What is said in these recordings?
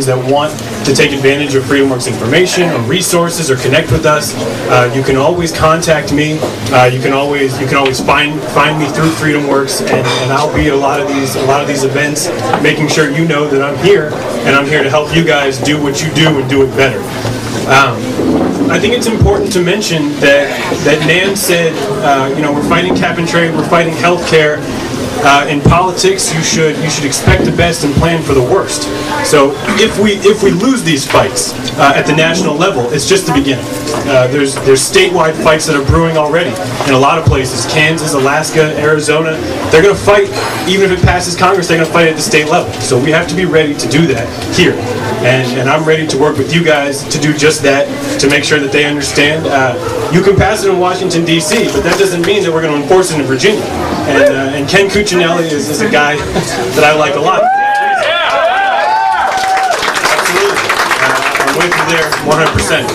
organizations that want to take advantage of FreedomWorks information or resources or connect with us, you can always contact me. You can always find me through FreedomWorks, and I'll be at a lot of these events, making sure you know that I'm here, and I'm here to help you guys do what you do and do it better. I think it's important to mention that Nan said, we're fighting cap and trade, we're fighting healthcare. In politics, you should expect the best and plan for the worst. So if we lose these fights at the national level, it's just the beginning. There's statewide fights that are brewing already in a lot of places. Kansas, Alaska, Arizona. They're going to fight, even if it passes Congress, they're going to fight at the state level. So we have to be ready to do that here. And I'm ready to work with you guys to do just that, to make sure that they understand. You can pass it in Washington, D.C., but that doesn't mean that we're going to enforce it in Virginia. And Ken Cuccinelli is a guy that I like a lot. Absolutely. I'm with you there 100%.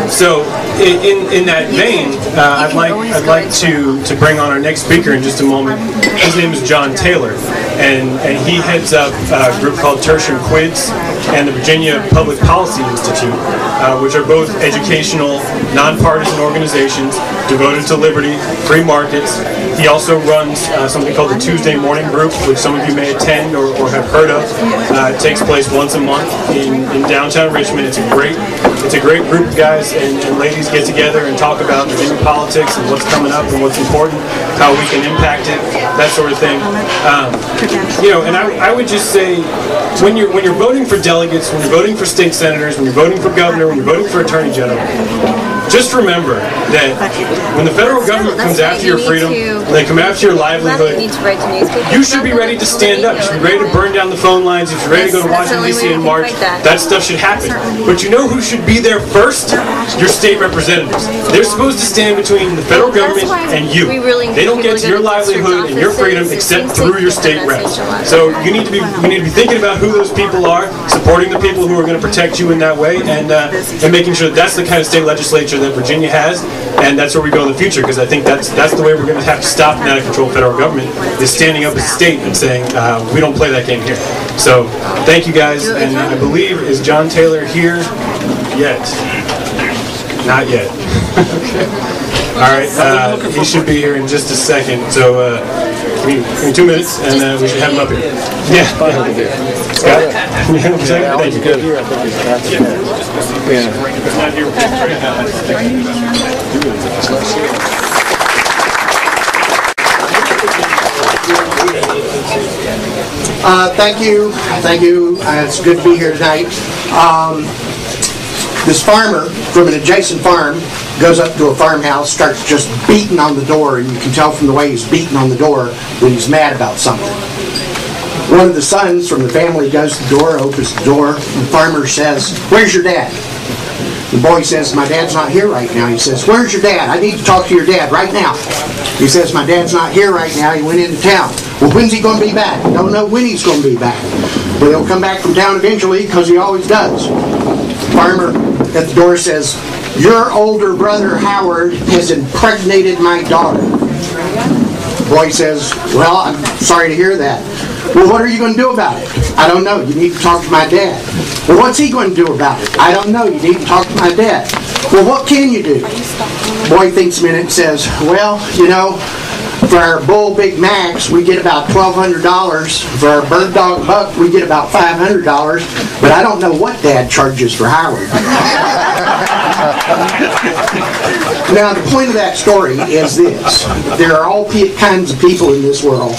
So in that vein, I'd like to bring on our next speaker in just a moment. His name is John Taylor, and he heads up a group called Tertium Quids and the Virginia Public Policy Institute, which are both educational, nonpartisan organizations devoted to liberty, free markets. He also runs something called the Tuesday Morning Group, which some of you may attend or have heard of. It takes place once a month in downtown Richmond. It's a great group of guys and ladies get together and talk about Virginia politics and what's coming up and what's important, how we can impact it, that sort of thing. And I would just say, when you're voting for delegates, when you're voting for state senators, when you're voting for governor, when you're voting for attorney general, just remember that when the federal government comes after your freedom, when they come after your livelihood, you should be ready to stand up. You should be ready to burn down the phone lines. You should be ready to go to Washington, D.C. in March. That stuff should happen. But you know who should be there first? Your state representatives. They're supposed to stand between the federal government and you. They don't get to your livelihood and your freedom except through your state reps. So we need to be thinking about who those people are, supporting the people who are going to protect you in that way, and making sure that that's the kind of state legislature that Virginia has, and that's where we go in the future, because I think that's the way we're going to have to stop an out-of-control federal government, is standing up as a state and saying, we don't play that game here. So, thank you guys, and I believe, is John Taylor here yet? Not yet. Okay. All right, he should be here in just a second, so give me 2 minutes, and we should have him up here. Yeah. Scott? Thank you. Good. Thank you. It's good to be here tonight. This farmer from an adjacent farm goes up to a farmhouse, starts just beating on the door, and you can tell from the way he's beating on the door that he's mad about something. One of the sons from the family goes to the door, opens the door, and the farmer says, "Where's your dad?" The boy says, "My dad's not here right now." He says, "Where's your dad? I need to talk to your dad right now." He says, "My dad's not here right now. He went into town." "Well, when's he going to be back?" "Don't know when he's going to be back, but he'll come back from town eventually, because he always does." The farmer at the door says, "Your older brother Howard has impregnated my daughter." The boy says, "Well, I'm sorry to hear that." "Well, what are you going to do about it?" "I don't know. You need to talk to my dad." "Well, what's he going to do about it?" "I don't know. You need to talk to my dad." "Well, what can you do?" The boy thinks a minute and says, "Well, for our Bull Big Macs, we get about $1,200. For our Bird Dog Buck, we get about $500. But I don't know what Dad charges for Howard." Now, the point of that story is this. There are all kinds of people in this world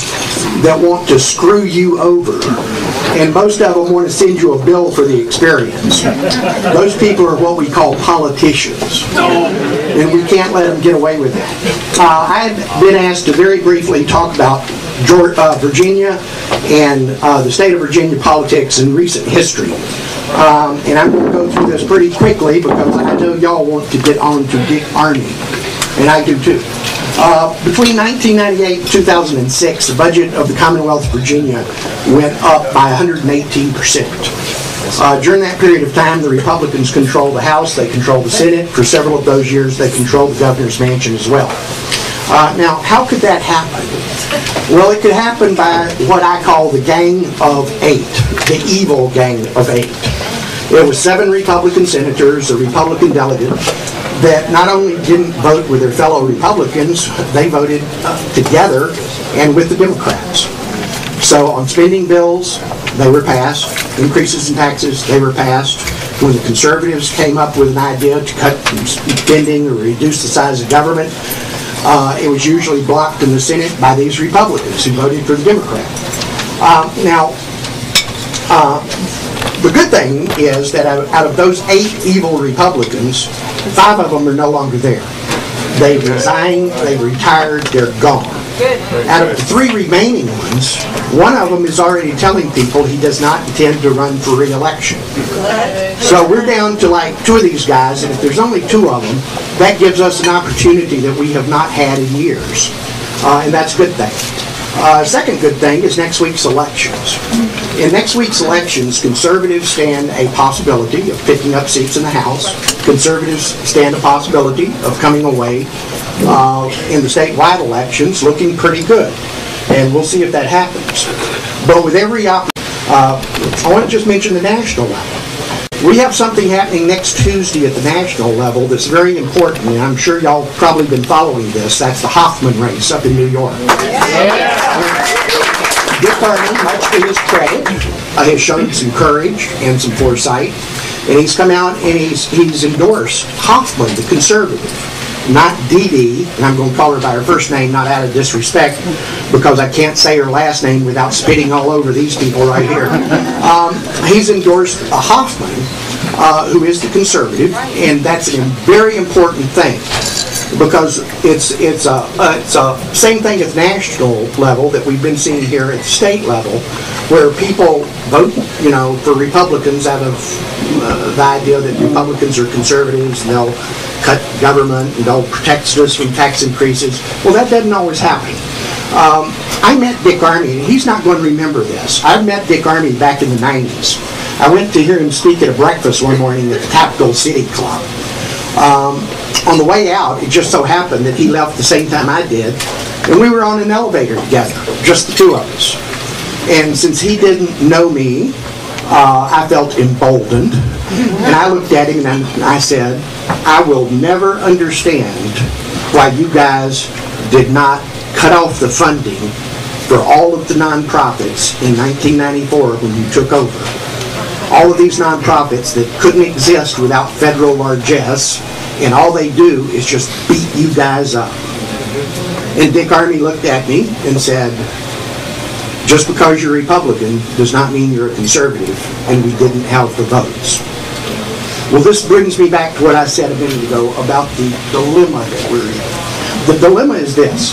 that want to screw you over. And most of them want to send you a bill for the experience. Those people are what we call politicians. And we can't let them get away with it. I've been asked to very briefly talk about Virginia and the state of Virginia politics in recent history. And I'm going to go through this pretty quickly because I know y'all want to get on to Dick Armey. And I do too. Between 1998 and 2006, the budget of the Commonwealth of Virginia went up by 118%. During that period of time, the Republicans controlled the House, they controlled the Senate. For several of those years, they controlled the governor's mansion as well. Now, how could that happen? Well, it could happen by what I call the Gang of Eight, the evil Gang of Eight. There were 7 Republican senators, a Republican delegate, that not only didn't vote with their fellow Republicans, they voted together and with the Democrats. So on spending bills, they were passed. Increases in taxes, they were passed. When the conservatives came up with an idea to cut spending or reduce the size of government, it was usually blocked in the Senate by these Republicans who voted for the Democrat. The good thing is that out of those 8 evil Republicans, 5 of them are no longer there. They resigned, they retired, they're gone. Out of the 3 remaining ones, one of them is already telling people he does not intend to run for re-election. So we're down to like 2 of these guys, and if there's only 2 of them, that gives us an opportunity that we have not had in years. And that's a good thing. Second good thing is next week's elections. In next week's elections, conservatives stand a possibility of picking up seats in the House. Conservatives stand a possibility of coming away in the statewide elections looking pretty good. And we'll see if that happens. But with every I want to just mention the national level. We have something happening next Tuesday at the national level that's very important, and I'm sure y'all probably been following this. That's the Hoffman race up in New York. Dick Armey, much to his credit, has shown some courage and some foresight, and he's come out and he's endorsed Hoffman, the conservative, not Dee Dee, and I'm going to call her by her first name, not out of disrespect, because I can't say her last name without spitting all over these people right here. He's endorsed a Hoffman, who is the conservative, and that's a very important thing, because it's a same thing at the national level that we've been seeing here at the state level, where people vote, for Republicans out of the idea that Republicans are conservatives and they'll cut government and they'll protect us from tax increases. Well, that doesn't always happen. I met Dick Armey, and he's not going to remember this. I met Dick Armey back in the 90s. I went to hear him speak at a breakfast one morning at the Capitol City Club. On the way out, it just so happened that he left the same time I did, and we were on an elevator together, just the 2 of us. And since he didn't know me, I felt emboldened, and I looked at him and I said, I will never understand why you guys did not cut off the funding for all of the nonprofits in 1994 when you took over. All of these nonprofits that couldn't exist without federal largesse, and all they do is just beat you guys up. And Dick Armey looked at me and said, just because you're Republican does not mean you're a conservative, and we didn't have the votes. Well, this brings me back to what I said a minute ago about the dilemma that we're in. The dilemma is this.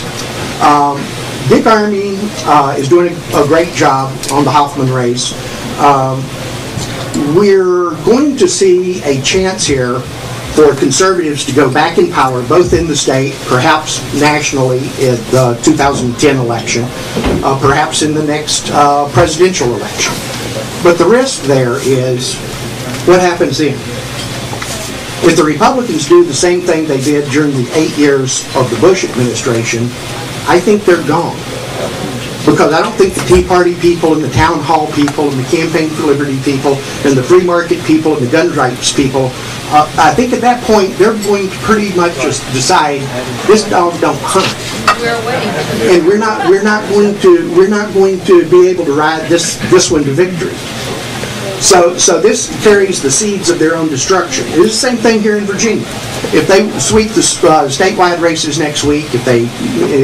Dick Armey is doing a great job on the Hoffman race. We're going to see a chance here for conservatives to go back in power, both in the state, perhaps nationally at the 2010 election, perhaps in the next presidential election. But the risk there is, what happens then? If the Republicans do the same thing they did during the 8 years of the Bush administration, I think they're gone. Because I don't think the Tea Party people and the town hall people and the Campaign for Liberty people and the free market people and the gun rights people, I think at that point they're going to pretty much just decide this dog don't hunt. And we're not going to be able to ride this one to victory. So this carries the seeds of their own destruction. It's the same thing here in Virginia. If they sweep the statewide races next week, if they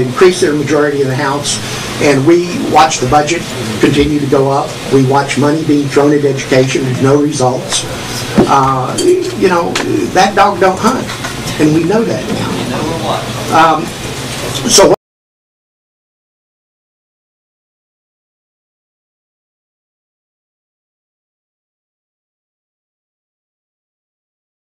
increase their majority in the House, and we watch the budget continue to go up, we watch money being thrown at education with no results, that dog don't hunt. And we know that now. So